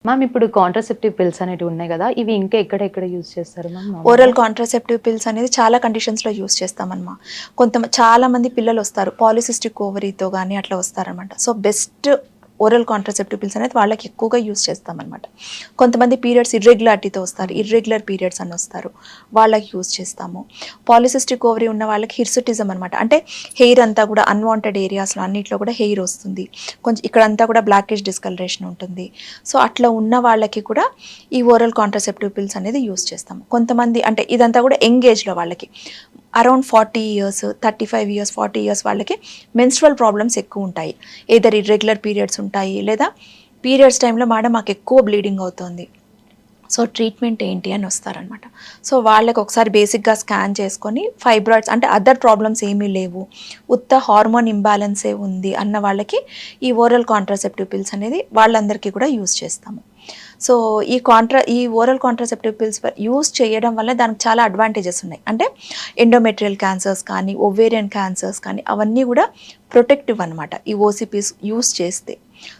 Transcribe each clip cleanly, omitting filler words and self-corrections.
Ma'am ఇప్పుడు contraceptive pills అనేటివి ఉన్నాయి కదా! ఇవి ఇంకా ఎక్కడ యూజ్ చేస్తారు మ్యామ్ ఓరల్ నార్మల్‌గా? కాంట్రాసెప్టివ్ పిల్స్ అనేది చాలా కండిషన్స్‌లో యూజ్ చేస్తామన్నమా. చాలా మంది పిల్లలొస్తారు. పాలిసిస్టిక్ ఓవరీతో గాని అట్లా వస్తారనమాట. So, best oral contraceptive pills అనేది వాళ్ళకి ఎక్కువగా యూజ్ చేస్తామన్నమాట. కొంతమంది పీరియడ్స్ ఇర్రెగ్యులారిటీతో వస్తారు. ఇర్రెగ్యులర్ పీరియడ్స్ అని వస్తారు. వాళ్ళకి యూజ్ చేస్తాము. పాలిసిస్టిక్ ఓవరీ ఉన్న వాళ్ళకి హిర్సుటిజం అనమాట. అంటే హెయిర్ అంతా కూడా అన్‌వాంటెడ్ ఏరియాస్‌లో అన్నిట్లో కూడా హెయిర్ వస్తుంది. కొంచెం ఇక్కడంతా కూడా బ్లాకిష్ డిస్కలరేషన్ ఉంటుంది. సో, అట్లా ఉన్న వాళ్ళకి కూడా ఈ ఓరల్ కాంట్రాసెప్టివ్ పిల్స్ అనేది యూజ్ చేస్తాము. కొంతమంది అంటే ఇదంతా కూడా యంగ్ ఏజ్‌లో వాళ్ళకి అరౌండ్ 40 ఇయర్స్, 35 ఇయర్స్, 40 ఇయర్స్ వాళ్ళకి మెన్స్ట్రువల్ ప్రాబ్లమ్స్ ఎక్కువ ఉంటాయి. ఎయిదర్ ఇర్రెగ్యులర్ పీరియడ్స్ ఉంటాయి, లేదా పీరియడ్స్ టైంలో మేడం మాకు ఎక్కువ బ్లీడింగ్ అవుతుంది, సో ట్రీట్మెంట్ ఏంటి అని వస్తారనమాట. సో వాళ్ళకి ఒకసారి బేసిక్గా స్కాన్ చేసుకొని ఫైబ్రాయిడ్స్ అంటే అదర్ ప్రాబ్లమ్స్ ఏమీ లేవు, ఉత్త హార్మోన్ ఇంబ్యాలెన్సే ఉంది అన్న వాళ్ళకి ఈ ఓరల్ కాంట్రాసెప్టివ్ పిల్స్ అనేది వాళ్ళందరికీ కూడా యూజ్ చేస్తాము. సో ఈ ఓరల్ కాంట్రాసెప్టివ్ పిల్స్ యూజ్ చేయడం వల్ల దానికి చాలా అడ్వాంటేజెస్ ఉన్నాయి. అంటే ఎండోమెట్రియల్ క్యాన్సర్స్ కానీ, ఒవేరియన్ క్యాన్సర్స్ కానీ అవన్నీ కూడా ప్రొటెక్టివ్ అనమాట ఈ ఓసిపీస్ యూజ్ చేస్తే.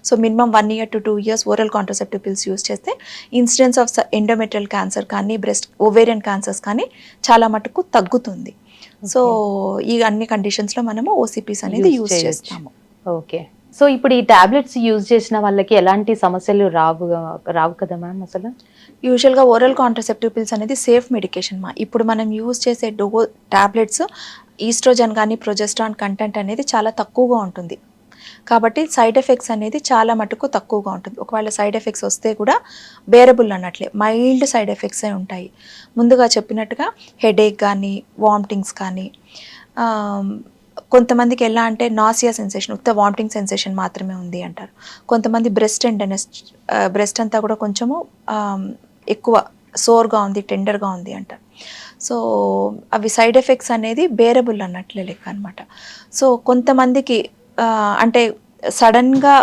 So minimum 1 year to 2 years oral contraceptive pills use చేస్తే ఇన్సిడెన్స్ ఆఫ్ ఎండోమెట్రియల్ క్యాన్సర్ కానీ, ఓవేరియన్ క్యాన్సర్స్ కానీ చాలా మటుకు తగ్గుతుంది. సో ఈ అన్ని కండిషన్స్లో మనము ఓసిపీస్ అనేది యూజ్ చేస్తాము. ఓకే. సో ఇప్పుడు ఈ టాబ్లెట్స్ యూజ్ చేసిన వాళ్ళకి ఎలాంటి సమస్యలు రావు కదా మ్యామ్ అసలు? యూజువల్గా ఓరల్ కాంట్రాసెప్టివ్ పిల్స్ అనేది సేఫ్ మెడికేషన్ మా. ఇప్పుడు మనం యూజ్ చేసే టాబ్లెట్స్ ఈస్ట్రోజన్ కానీ, ప్రొజెస్ట్రాన్ కంటెంట్ అనేది చాలా తక్కువగా ఉంటుంది. కాబట్టి సైడ్ ఎఫెక్ట్స్ అనేది చాలా మటుకు తక్కువగా ఉంటుంది. ఒకవేళ సైడ్ ఎఫెక్ట్స్ వస్తే కూడా బేరబుల్ అన్నట్లే, మైల్డ్ సైడ్ ఎఫెక్ట్సే ఉంటాయి. ముందుగా చెప్పినట్టుగా హెడేక్ కానీ, వామిటింగ్స్ కానీ, కొంతమందికి ఎలా అంటే నాసియా సెన్సేషన్, ఉత్త వామిటింగ్ సెన్సేషన్ మాత్రమే ఉంది అంటారు. కొంతమంది బ్రెస్ట్ అంతా కూడా కొంచెము ఎక్కువ సోర్గా ఉంది, టెండర్గా ఉంది అంటారు. సో అవి సైడ్ ఎఫెక్ట్స్ అనేది బేరబుల్ అన్నట్లే లెక్క అనమాట. సో కొంతమందికి అంటే సడన్గా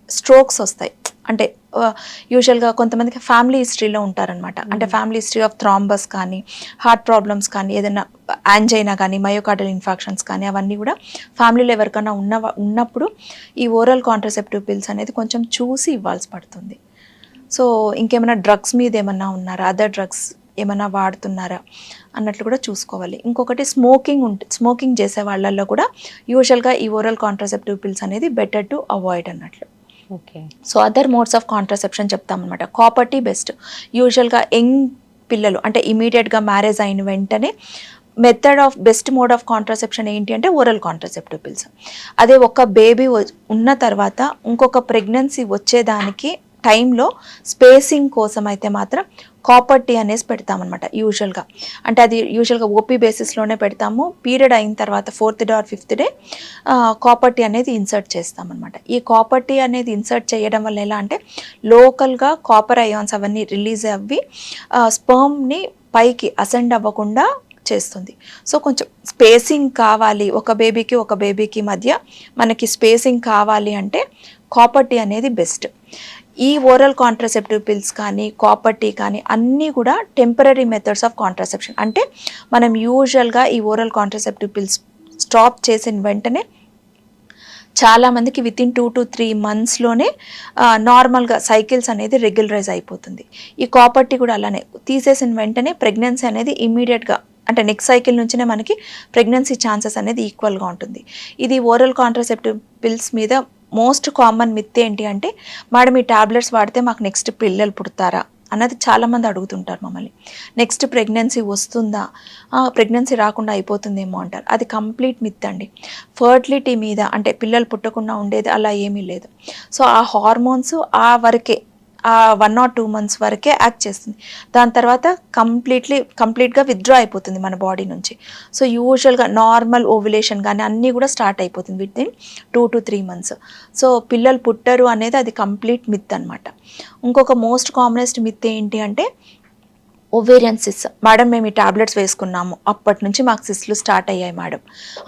స్ట్రోక్స్ వస్తాయి. అంటే యూజువల్గా కొంతమందికి ఫ్యామిలీ హిస్టరీలో ఉంటారనమాట. అంటే ఫ్యామిలీ హిస్టరీ ఆఫ్ థ్రాంబస్ కానీ, హార్ట్ ప్రాబ్లమ్స్ కానీ, ఏదైనా యాంజైనా కానీ, మయోకార్డియల్ ఇన్ఫాక్షన్స్ కానీ అవన్నీ కూడా ఫ్యామిలీలో ఎవరికైనా ఉన్నప్పుడు ఈ ఓరల్ కాంట్రాసెప్టివ్ పిల్స్ అనేది కొంచెం చూసి ఇవ్వాల్సి పడుతుంది. సో ఇంకేమైనా డ్రగ్స్ మీద ఏమన్నా ఉన్నారా, అదర్ డ్రగ్స్ ఏమైనా వాడుతున్నారా అన్నట్లు కూడా చూసుకోవాలి. ఇంకొకటి స్మోకింగ్ చేసే వాళ్ళల్లో కూడా యూజువల్గా ఈ ఓరల్ కాంట్రాసెప్టివ్ పిల్స్ అనేది బెటర్ టు అవాయిడ్ అన్నట్లు. Okay. So other modes of contraception చెప్తామన్నమాట. Copper T best. యూజువల్గా యంగ్ పిల్లలు అంటే ఇమీడియట్గా మ్యారేజ్ అయిన వెంటనే బెస్ట్ మోడ్ ఆఫ్ కాంట్రాసెప్షన్ ఏంటి అంటే ఓరల్ కాంట్రాసెప్టివ్ పిల్స్. అదే ఒక బేబీ ఉన్న తర్వాత ఇంకొక ప్రెగ్నెన్సీ వచ్చేదానికి టైంలో స్పేసింగ్ కోసం అయితే మాత్రం కాపర్ టీ అనేసి పెడతామన్నమాట యూజువల్గా. అంటే అది యూజువల్గా ఓపీ బేసిస్లోనే పెడతాము. పీరియడ్ అయిన తర్వాత 4th day or 5th day copper tea అనేది ఇన్సర్ట్ చేస్తామన్నమాట. ఈ కాపర్ టీ అనేది ఇన్సర్ట్ చేయడం వల్ల ఎలా అంటే లోకల్గా కాపర్ అయాన్స్ అవన్నీ రిలీజ్ అవ్వి స్పర్మ్ని పైకి అసెండ్ అవ్వకుండా చేస్తుంది. సో కొంచెం స్పేసింగ్ కావాలి, ఒక బేబీకి మధ్య మనకి స్పేసింగ్ కావాలి అంటే కాపర్ టీ అనేది బెస్ట్. ఈ ఓరల్ కాంట్రాసెప్టివ్ పిల్స్ కానీ, కాపర్ టీ కానీ అన్నీ కూడా టెంపరరీ మెథడ్స్ ఆఫ్ కాంట్రాసెప్షన్. అంటే మనం యూజువల్గా ఈ ఓరల్ కాంట్రాసెప్టివ్ పిల్స్ స్టాప్ చేసిన వెంటనే చాలామందికి వితిన్ 2 to 3 monthsలోనే నార్మల్గా సైకిల్స్ అనేది రెగ్యులరైజ్ అయిపోతుంది. ఈ కాపర్ టీ కూడా అలానే తీసేసిన వెంటనే ప్రెగ్నెన్సీ అనేది ఇమీడియట్గా అంటే నెక్స్ట్ సైకిల్ నుంచినే మనకి ప్రెగ్నెన్సీ ఛాన్సెస్ అనేది ఈక్వల్గా ఉంటుంది. ఇది ఓరల్ కాంట్రాసెప్టివ్ పిల్స్ మీద మోస్ట్ కామన్ మిత్ ఏంటి అంటే మేడం ఈ టాబ్లెట్స్ వాడితే మాకు నెక్స్ట్ పిల్లలు పుడతారా అన్నది చాలామంది అడుగుతుంటారు మమ్మల్ని. నెక్స్ట్ ప్రెగ్నెన్సీ వస్తుందా, ప్రెగ్నెన్సీ రాకుండా అయిపోతుందేమో అంటారు. అది కంప్లీట్ మిత్ అండి. ఫర్టిలిటీ మీద అంటే పిల్లలు పుట్టకుండా ఉండేది అలా ఏమీ లేదు. సో ఆ హార్మోన్స్ ఆ వరకే 1 or 2 months వరకే యాక్ట్ చేస్తుంది. దాని తర్వాత కంప్లీట్గా విత్డ్రా అయిపోతుంది మన బాడీ నుంచి. సో యూజువల్గా నార్మల్ ఓవ్యులేషన్ కానీ అన్నీ కూడా స్టార్ట్ అయిపోతుంది వితిన్ 2 to 3 months. సో పిల్లలు పుట్టరు అనేది అది కంప్లీట్ మిత్ అనమాట. ఇంకొక మోస్ట్ కామనెస్ట్ మిత్ ఏంటి అంటే ఓవేరియన్ సిస్. మేడం మేము ఈ టాబ్లెట్స్ వేసుకున్నాము, అప్పటి నుంచి మాకు సిస్ట్లు స్టార్ట్ అయ్యాయి మేడం,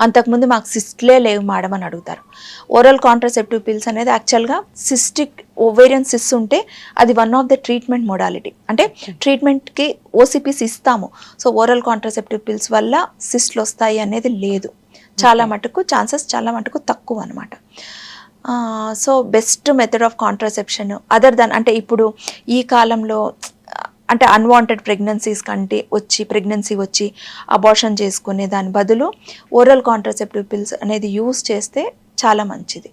అంతకుముందు మాకు సిస్ట్లే లేవు మేడం అని అడుగుతారు. ఓరల్ కాంట్రాసెప్టివ్ పిల్స్ అనేది యాక్చువల్గా ఓవేరియన్ సిస్ ఉంటే అది one of the treatment modality. అంటే ట్రీట్మెంట్కి ఓసిపీస్ ఇస్తాము. సో ఓరల్ కాంట్రాసెప్టివ్ పిల్స్ వల్ల సిస్ట్లు వస్తాయి అనేది లేదు. చాలా మటుకు ఛాన్సెస్ చాలా మటుకు తక్కువ అనమాట. So best method of contraception other than అంటే ఇప్పుడు ఈ కాలంలో అంటే అన్వాంటెడ్ ప్రెగ్నెన్సీస్ కంటే ప్రెగ్నెన్సీ వచ్చి అబార్షన్ చేసుకునే దాని బదులు ఓరల్ కాంట్రాసెప్టివ్ పిల్స్ అనేది యూస్ చేస్తే చాలా మంచిది.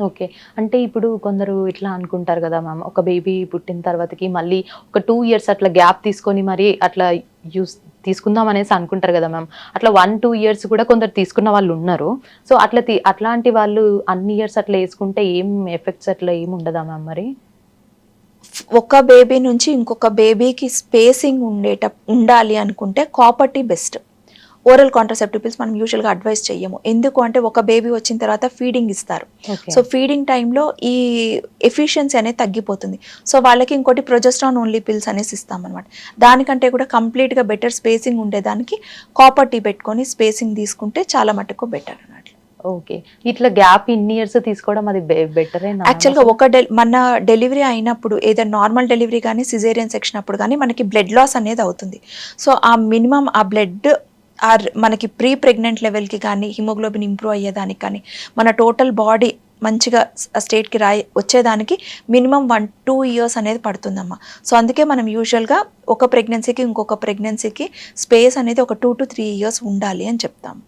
ఓకే. అంటే ఇప్పుడు కొందరు ఇట్లా అనుకుంటారు కదా మ్యామ్, ఒక బేబీ పుట్టిన తర్వాతకి మళ్ళీ ఒక 2 ఇయర్స్ అట్లా గ్యాప్ తీసుకొని మరి అట్లా తీసుకుందాం అనేసి అనుకుంటారు కదా మ్యామ్. అట్లా 1-2 ఇయర్స్ కూడా కొందరు తీసుకున్న వాళ్ళు ఉన్నారు. సో అట్లాంటి వాళ్ళు అన్ని ఇయర్స్ అట్లా వేసుకుంటే ఏం ఎఫెక్ట్స్ అట్లా ఏమి ఉండదా మ్యామ్ మరి? ఒక బేబీ నుంచి ఇంకొక బేబీకి స్పేసింగ్ ఉండాలి అనుకుంటే కాపర్టీ బెస్ట్. ఓరల్ కాంట్రాసెప్టివ్ పిల్స్ మనం యూజువల్గా అడ్వైస్ చెయ్యము. ఎందుకు అంటే ఒక బేబీ వచ్చిన తర్వాత ఫీడింగ్ ఇస్తారు. సో ఫీడింగ్ టైంలో ఈ ఎఫిషియన్సీ అనేది తగ్గిపోతుంది. సో వాళ్ళకి ఇంకోటి ప్రొజెస్ట్రాన్ ఓన్లీ పిల్స్ అనేసి ఇస్తామన్నమాట. దానికంటే కూడా కంప్లీట్గా బెటర్ స్పేసింగ్ ఉండేదానికి కాపర్టీ పెట్టుకొని స్పేసింగ్ తీసుకుంటే చాలా మటుకు బెటర్ అన్నట్లు. ఓకే. ఇట్లా గ్యాప్ ఇన్ని ఇయర్స్ తీసుకోవడం అది బెటరేనా? యాక్చువల్గా మన డెలివరీ అయినప్పుడు ఏదైనా నార్మల్ డెలివరీ కానీ సిజేరియన్ సెక్షన్ అప్పుడు కానీ మనకి బ్లడ్ లాస్ అనేది అవుతుంది. సో ఆ మినిమం ఆ బ్లడ్ మనకి ప్రీ ప్రెగ్నెంట్ లెవెల్కి కానీ హిమోగ్లోబిన్ ఇంప్రూవ్ అయ్యేదానికి కానీ మన టోటల్ బాడీ మంచిగా స్టేట్కి వచ్చేదానికి మినిమం 1-2 ఇయర్స్ అనేది పడుతుందమ్మా. సో అందుకే మనం యూజువల్గా ఒక ప్రెగ్నెన్సీకి ఇంకొక ప్రెగ్నెన్సీకి స్పేస్ అనేది ఒక 2 to 3 ఇయర్స్ ఉండాలి అని చెప్తాము.